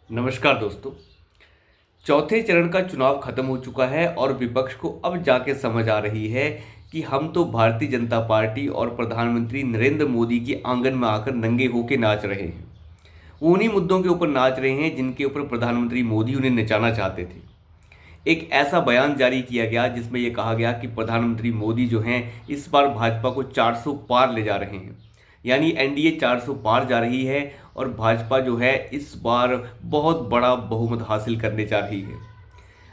नमस्कार दोस्तों। चौथे चरण का चुनाव खत्म हो चुका है और विपक्ष को अब जाके समझ आ रही है कि हम तो भारतीय जनता पार्टी और प्रधानमंत्री नरेंद्र मोदी के आंगन में आकर नंगे होके नाच रहे हैं। वो उन्हीं मुद्दों के ऊपर नाच रहे हैं जिनके ऊपर प्रधानमंत्री मोदी उन्हें नचाना चाहते थे। एक ऐसा बयान जारी किया गया जिसमें यह कहा गया कि प्रधानमंत्री मोदी जो हैं इस बार भाजपा को 400 पार ले जा रहे हैं, यानी एनडीए 400 पार जा रही है और भाजपा जो है इस बार बहुत बड़ा बहुमत हासिल करने जा रही है।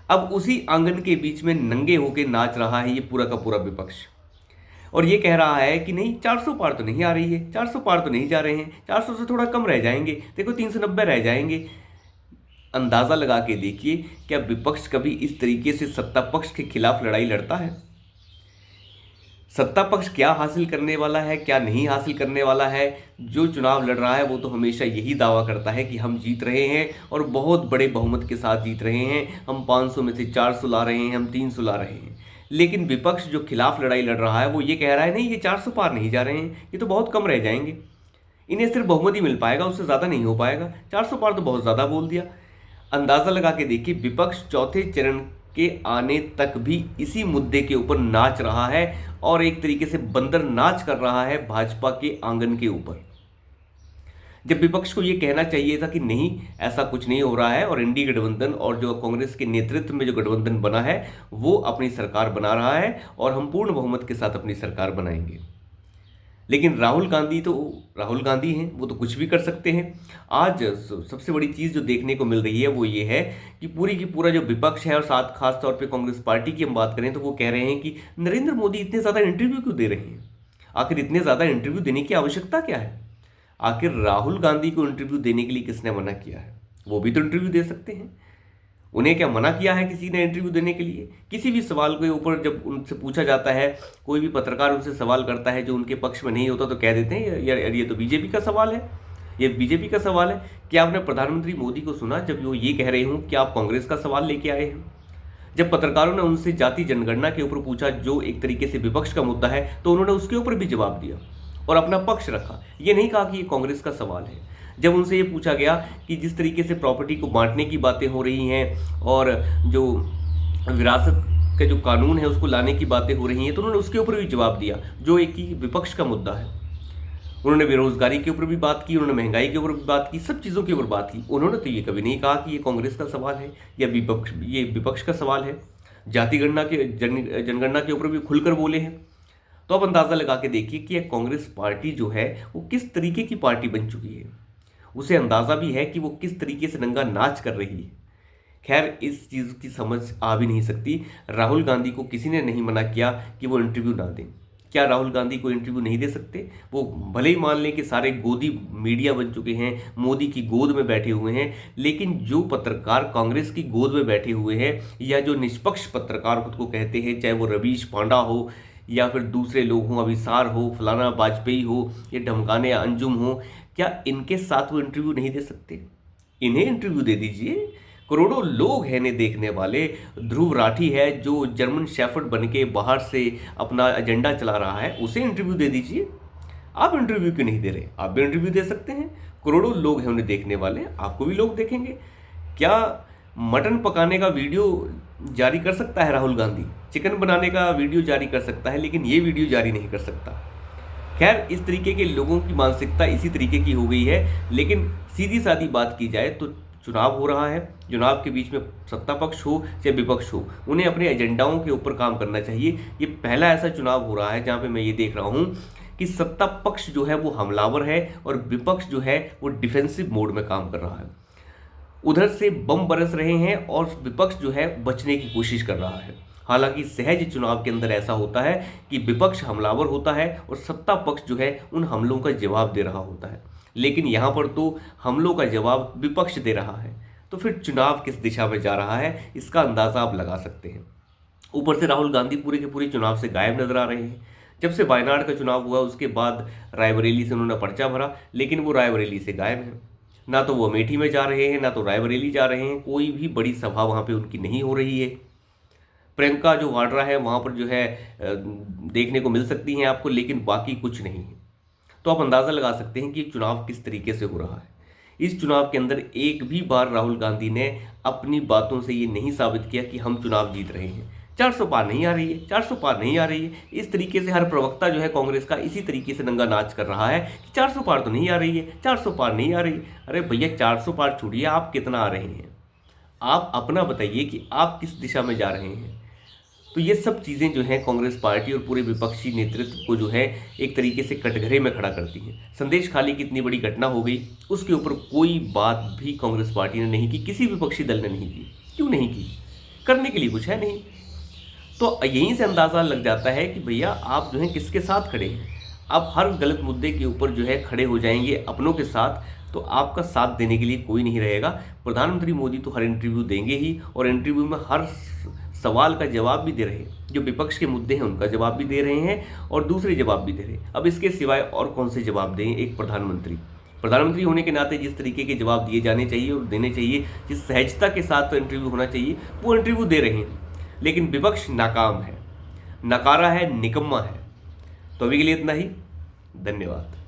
अब उसी आंगन के बीच में नंगे होकर नाच रहा है ये पूरा का पूरा विपक्ष और ये कह रहा है कि नहीं 400 पार तो नहीं आ रही है, 400 पार तो नहीं जा रहे हैं, 400 से थोड़ा कम रह जाएंगे, देखो 390 रह जाएंगे। अंदाज़ा लगा के देखिए, क्या विपक्ष कभी इस तरीके से सत्ता पक्ष के खिलाफ लड़ाई लड़ता है? सत्ता पक्ष क्या हासिल करने वाला है, क्या नहीं हासिल करने वाला है? जो चुनाव लड़ रहा है वो तो हमेशा यही दावा करता है कि हम जीत रहे हैं और बहुत बड़े बहुमत के साथ जीत रहे हैं, हम 500 में से 400 ला रहे हैं, हम 300 ला रहे हैं। लेकिन विपक्ष जो खिलाफ लड़ाई लड़ रहा है वो ये कह रहा है नहीं ये 400 पार नहीं जा रहे हैं, ये तो बहुत कम रह जाएंगे, इन्हें सिर्फ बहुमत ही मिल पाएगा, उससे ज़्यादा नहीं हो पाएगा, 400 पार तो बहुत ज़्यादा बोल दिया। अंदाज़ा लगा के देखिए, विपक्ष चौथे चरण के आने तक भी इसी मुद्दे के ऊपर नाच रहा है और एक तरीके से बंदर नाच कर रहा है भाजपा के आंगन के ऊपर। जब विपक्ष को ये कहना चाहिए था कि नहीं ऐसा कुछ नहीं हो रहा है और एनडीए गठबंधन और जो कांग्रेस के नेतृत्व में जो गठबंधन बना है वो अपनी सरकार बना रहा है और हम पूर्ण बहुमत के साथ अपनी सरकार बनाएंगे। लेकिन राहुल गांधी तो राहुल गांधी हैं, वो तो कुछ भी कर सकते हैं। आज सबसे बड़ी चीज़ जो देखने को मिल रही है वो ये है कि पूरी की पूरा जो विपक्ष है और साथ खास तौर पे कांग्रेस पार्टी की हम बात करें तो वो कह रहे हैं कि नरेंद्र मोदी इतने ज़्यादा इंटरव्यू क्यों दे रहे हैं, आखिर इतने ज़्यादा इंटरव्यू देने की आवश्यकता क्या है? आखिर राहुल गांधी को इंटरव्यू देने के लिए किसने मना किया है? वो भी तो इंटरव्यू दे सकते हैं। उन्हें क्या मना किया है किसी ने इंटरव्यू देने के लिए? किसी भी सवाल के ऊपर जब उनसे पूछा जाता है, कोई भी पत्रकार उनसे सवाल करता है जो उनके पक्ष में नहीं होता तो कह देते हैं यार ये तो बीजेपी का सवाल है, ये बीजेपी का सवाल है। क्या आपने प्रधानमंत्री मोदी को सुना जब वो ये कह रहे हूँ कि आप कांग्रेस का सवाल लेके आए हैं? जब पत्रकारों ने उनसे जाति जनगणना के ऊपर पूछा जो एक तरीके से विपक्ष का मुद्दा है तो उन्होंने उसके ऊपर भी जवाब दिया और अपना पक्ष रखा, ये नहीं कहा कि ये कांग्रेस का सवाल है। जब उनसे ये पूछा गया कि जिस तरीके से प्रॉपर्टी को बांटने की बातें हो रही हैं और जो विरासत का जो कानून है उसको लाने की बातें हो रही हैं तो उन्होंने उसके ऊपर भी जवाब दिया जो एक ही विपक्ष का मुद्दा है। उन्होंने बेरोजगारी के ऊपर भी बात की, उन्होंने महंगाई के ऊपर भी बात की, सब चीज़ों के ऊपर बात की। उन्होंने तो ये कभी नहीं कहा कि ये कांग्रेस का सवाल है या ये विपक्ष का सवाल है। जाति गणना के जनगणना के ऊपर भी खुलकर बोले हैं। तो अब अंदाज़ा लगा के देखिए कि यह कांग्रेस पार्टी जो है वो किस तरीके की पार्टी बन चुकी है। उसे अंदाज़ा भी है कि वो किस तरीके से नंगा नाच कर रही है। खैर इस चीज़ की समझ आ भी नहीं सकती। राहुल गांधी को किसी ने नहीं मना किया कि वो इंटरव्यू ना दें। क्या राहुल गांधी को इंटरव्यू नहीं दे सकते? वो भले ही मान लें कि सारे गोदी मीडिया बन चुके हैं, मोदी की गोद में बैठे हुए हैं, लेकिन जो पत्रकार कांग्रेस की गोद में बैठे हुए हैं या जो निष्पक्ष पत्रकार खुद को कहते हैं, चाहे वो रवीश पांडा हो या फिर दूसरे लोग हों, अभिसार हो, फलाना वाजपेयी हो या ढमकाने या अंजुम हो, क्या इनके साथ वो इंटरव्यू नहीं दे सकते? इन्हें इंटरव्यू दे दीजिए। करोड़ों लोग हैं इन्हें देखने वाले। ध्रुव राठी है जो जर्मन शेफर्ड बन के बाहर से अपना एजेंडा चला रहा है, उसे इंटरव्यू दे दीजिए। आप इंटरव्यू क्यों नहीं दे रहे? आप भी इंटरव्यू दे सकते हैं। करोड़ों लोग हैं उन्हें देखने वाले, आपको भी लोग देखेंगे। क्या मटन पकाने का वीडियो जारी कर सकता है राहुल गांधी? चिकन बनाने का वीडियो जारी कर सकता है, लेकिन ये वीडियो जारी नहीं कर सकता। खैर इस तरीके के लोगों की मानसिकता इसी तरीके की हो गई है। लेकिन सीधी सादी बात की जाए तो चुनाव हो रहा है, चुनाव के बीच में सत्ता पक्ष हो चाहे विपक्ष हो, उन्हें अपने एजेंडाओं के ऊपर काम करना चाहिए। ये पहला ऐसा चुनाव हो रहा है जहाँ पे मैं ये देख रहा हूँ कि सत्ता पक्ष जो है वो हमलावर है और विपक्ष जो है वो डिफेंसिव मोड में काम कर रहा है। उधर से बम बरस रहे हैं और विपक्ष जो है बचने की कोशिश कर रहा है। हालांकि सहज चुनाव के अंदर ऐसा होता है कि विपक्ष हमलावर होता है और सत्ता पक्ष जो है उन हमलों का जवाब दे रहा होता है, लेकिन यहाँ पर तो हमलों का जवाब विपक्ष दे रहा है। तो फिर चुनाव किस दिशा में जा रहा है इसका अंदाज़ा आप लगा सकते हैं। ऊपर से राहुल गांधी पूरे के पूरे चुनाव से गायब नजर आ रहे हैं। जब से वायनाड का चुनाव हुआ उसके बाद रायबरेली से उन्होंने पर्चा भरा, लेकिन वो रायबरेली से गायब है। ना तो वो अमेठी में जा रहे हैं, ना तो रायबरेली जा रहे हैं, कोई भी बड़ी सभा वहाँ पे उनकी नहीं हो रही है। प्रियंका जो वाड्रा है वहाँ पर जो है देखने को मिल सकती हैं आपको, लेकिन बाकी कुछ नहीं है। तो आप अंदाज़ा लगा सकते हैं कि चुनाव किस तरीके से हो रहा है। इस चुनाव के अंदर एक भी बार राहुल गांधी ने अपनी बातों से ये नहीं साबित किया कि हम चुनाव जीत रहे हैं। 400 पार नहीं आ रही है, 400 पार नहीं आ रही है। इस तरीके से हर प्रवक्ता जो है कांग्रेस का इसी तरीके से नंगा नाच कर रहा है कि 400 पार तो नहीं आ रही है, 400 पार नहीं आ रही। अरे भैया 400 पार छोड़िए, आप कितना आ रहे हैं? आप अपना बताइए कि आप किस दिशा में जा रहे हैं। तो ये सब चीज़ें जो हैं कांग्रेस पार्टी और पूरे विपक्षी नेतृत्व को जो है एक तरीके से कटघरे में खड़ा करती हैं। संदेश खाली की इतनी बड़ी घटना हो गई, उसके ऊपर कोई बात भी कांग्रेस पार्टी ने नहीं की, किसी विपक्षी दल ने नहीं की। क्यों नहीं की? करने के लिए कुछ है नहीं। तो यहीं से अंदाज़ा लग जाता है कि भैया आप जो है किसके साथ खड़े हैं। आप हर गलत मुद्दे के ऊपर जो है खड़े हो जाएंगे अपनों के साथ, तो आपका साथ देने के लिए कोई नहीं रहेगा। प्रधानमंत्री मोदी तो हर इंटरव्यू देंगे ही, और इंटरव्यू में हर सवाल का जवाब भी दे रहे हैं। जो विपक्ष के मुद्दे हैं उनका जवाब भी दे रहे हैं और दूसरे जवाब भी दे रहे हैं। अब इसके सिवाय और कौन से जवाब दें एक प्रधानमंत्री होने के नाते जिस तरीके के जवाब दिए जाने चाहिए और देने चाहिए, जिस सहजता के साथ तो इंटरव्यू होना चाहिए, वो इंटरव्यू दे रहे हैं। लेकिन विपक्ष नाकाम है, नकारा है, निकम्मा है। तो अभी के लिए इतना ही। धन्यवाद।